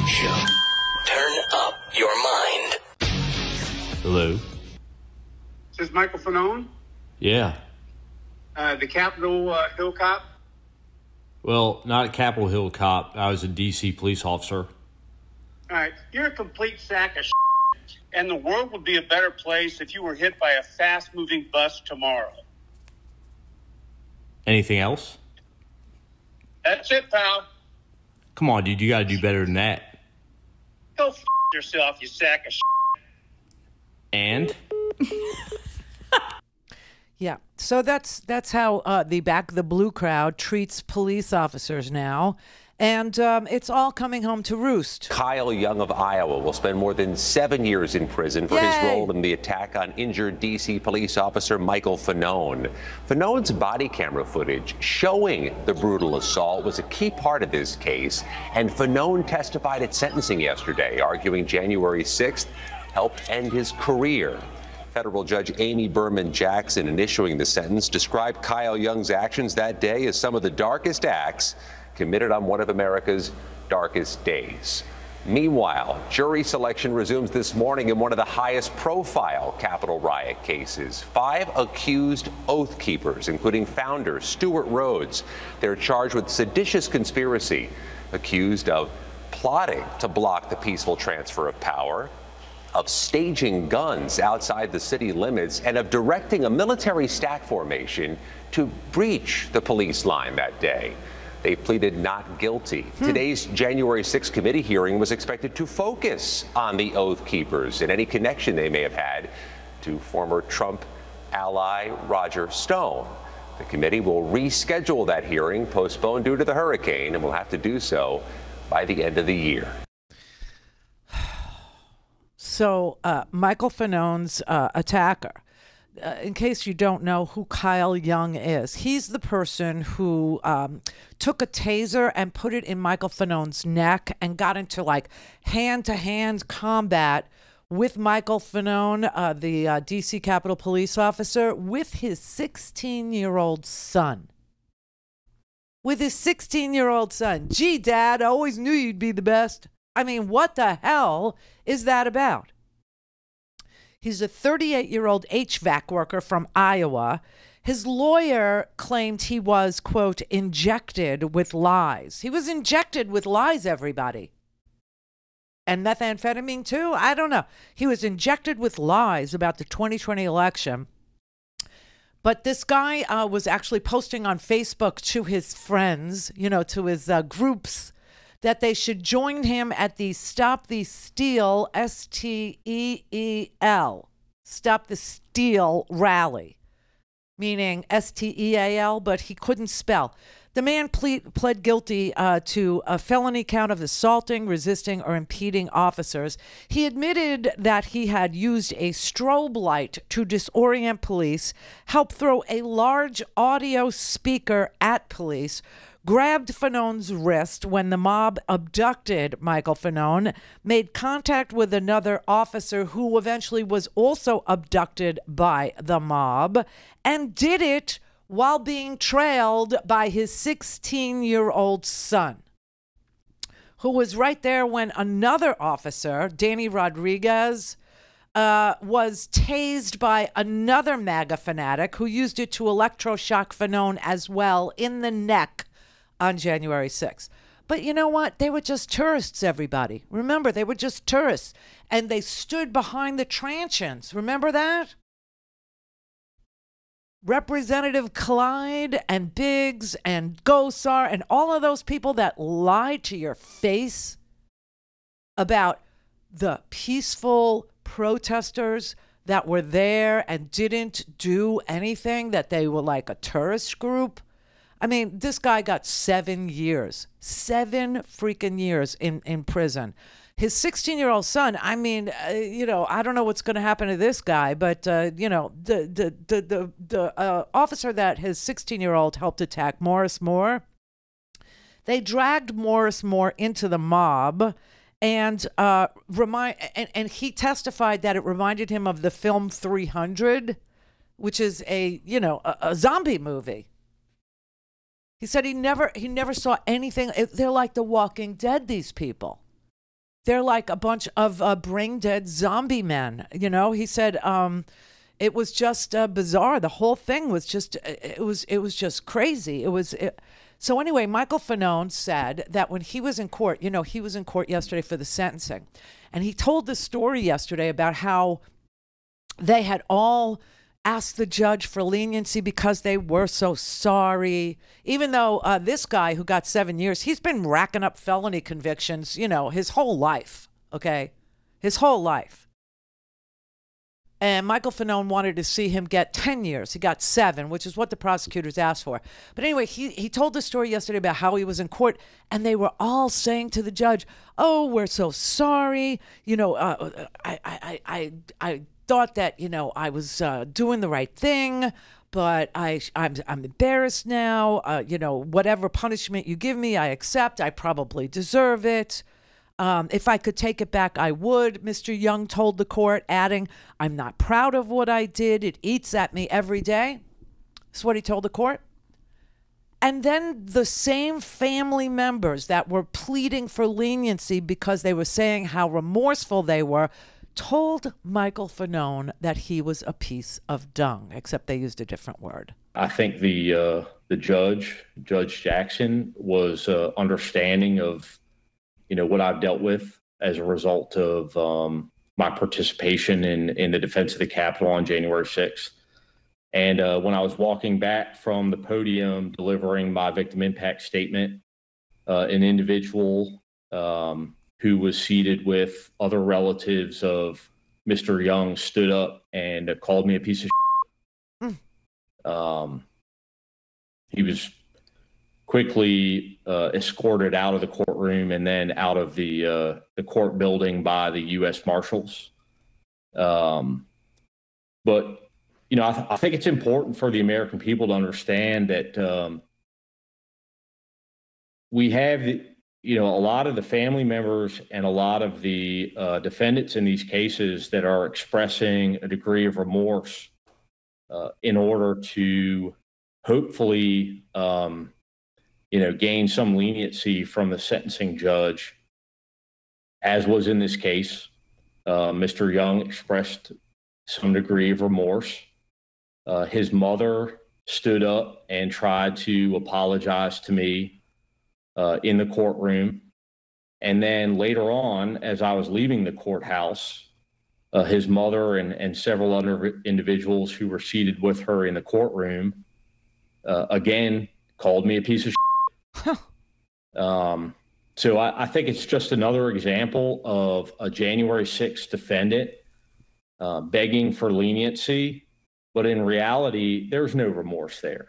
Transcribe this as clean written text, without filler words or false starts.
Rhodes Show. Turn up your mind. Hello. Is this Michael Fanone? Yeah. The Capitol Hill cop? Well, not a Capitol Hill cop. I was a D.C. police officer. All right. You're a complete sack of shit, and the world would be a better place if you were hit by a fast-moving bus tomorrow. Anything else? That's it, pal. Come on, dude. You got to do better than that. Go f*** yourself, you sack of shit. And? Yeah, so that's how the Back the Blue crowd treats police officers now, and it's all coming home to roost. Kyle Young of Iowa will spend more than 7 years in prison for his role in the attack on injured D.C. police officer Michael Fanone. Fanone's body camera footage showing the brutal assault was a key part of this case, and Fanone testified at sentencing yesterday, arguing January 6th helped end his career. Federal Judge Amy Berman Jackson, in issuing the sentence, described Kyle Young's actions that day as some of the darkest acts committed on one of America's darkest days. Meanwhile, jury selection resumes this morning in one of the highest profile Capitol riot cases. 5 accused Oath Keepers, including founder Stewart Rhodes. They're charged with seditious conspiracy, accused of plotting to block the peaceful transfer of power, of staging guns outside the city limits, and of directing a military stack formation to breach the police line that day. They pleaded not guilty. Today's January 6th committee hearing was expected to focus on the Oath Keepers and any connection they may have had to former Trump ally Roger Stone. The committee will reschedule that hearing, postponed due to the hurricane, and will have to do so by the end of the year. So Michael Fanone's attacker, in case you don't know who Kyle Young is, he's the person who took a taser and put it in Michael Fanone's neck and got into like hand-to-hand combat with Michael Fanone, the D.C. Capitol Police officer, with his 16-year-old son. With his 16-year-old son. Gee, Dad, I always knew you'd be the best. I mean, what the hell is that about? He's a 38-year-old HVAC worker from Iowa. His lawyer claimed he was, quote, injected with lies. He was injected with lies, everybody. And methamphetamine, too? I don't know. He was injected with lies about the 2020 election. But this guy was actually posting on Facebook to his friends, to his groups, that they should join him at the Stop the Steal, S-T-E-E-L, Stop the Steal rally, meaning S-T-E-A-L, but he couldn't spell. The man pled guilty to a felony count of assaulting, resisting, or impeding officers. He admitted that he had used a strobe light to disorient police, helped throw a large audio speaker at police, grabbed Fanone's wrist when the mob abducted Michael Fanone, made contact with another officer who eventually was also abducted by the mob, and did it while being trailed by his 16-year-old son, who was right there when another officer, Danny Rodriguez, was tased by another MAGA fanatic who used it to electroshock Fanone as well in the neck on January 6th. But you know what? They were just tourists, everybody. Remember, they were just tourists. And they stood behind the truncheons. Remember that? Representative Clyde and Biggs and Gosar and all of those people that lied to your face about the peaceful protesters that were there and didn't do anything, that they were like a tourist group. I mean, this guy got 7 years, 7 freaking years in prison. His 16-year-old son, I mean, I don't know what's going to happen to this guy, but, the officer that his 16-year-old helped attack, Morris Moore, they dragged Morris Moore into the mob and he testified that it reminded him of the film 300, which is a zombie movie. He said he never saw anything. They're like The Walking Dead, these people. They're like a bunch of brain dead zombie men. You know, he said it was just bizarre. The whole thing was just it was just crazy. So anyway, Michael Fanone said that when he was in court, you know, he was in court yesterday for the sentencing, and he told the story yesterday about how they had all asked the judge for leniency because they were so sorry. Even though this guy who got 7 years, he's been racking up felony convictions, you know, his whole life, okay? His whole life. And Michael Fanone wanted to see him get 10 years. He got 7, which is what the prosecutors asked for. But anyway, he told the story yesterday about how he was in court, and they were all saying to the judge, "Oh, we're so sorry. You know, I thought that, you know, I was doing the right thing, but I'm embarrassed now. You know, whatever punishment you give me, I accept. I probably deserve it. If I could take it back, I would," Mr. Young told the court, adding, "I'm not proud of what I did. It eats at me every day." That's what he told the court. And then the same family members that were pleading for leniency because they were saying how remorseful they were told Michael Fanone that he was a piece of dung, except they used a different word. I think the Judge Jackson, was understanding of, you know, what I've dealt with as a result of my participation in the defense of the Capitol on January 6th. And when I was walking back from the podium delivering my victim impact statement, an individual who was seated with other relatives of Mr. Young stood up and called me a piece of shit. He was quickly escorted out of the courtroom and then out of the court building by the U.S. Marshals. But, you know, I think it's important for the American people to understand that we have, you know, a lot of the family members and a lot of the defendants in these cases that are expressing a degree of remorse in order to hopefully, you know, gain some leniency from the sentencing judge, as was in this case. Mr. Young expressed some degree of remorse. His mother stood up and tried to apologize to me in the courtroom. And then later on, as I was leaving the courthouse, his mother and several other individuals who were seated with her in the courtroom again called me a piece of shit. So I think it's just another example of a January 6th defendant begging for leniency, but in reality, there's no remorse there.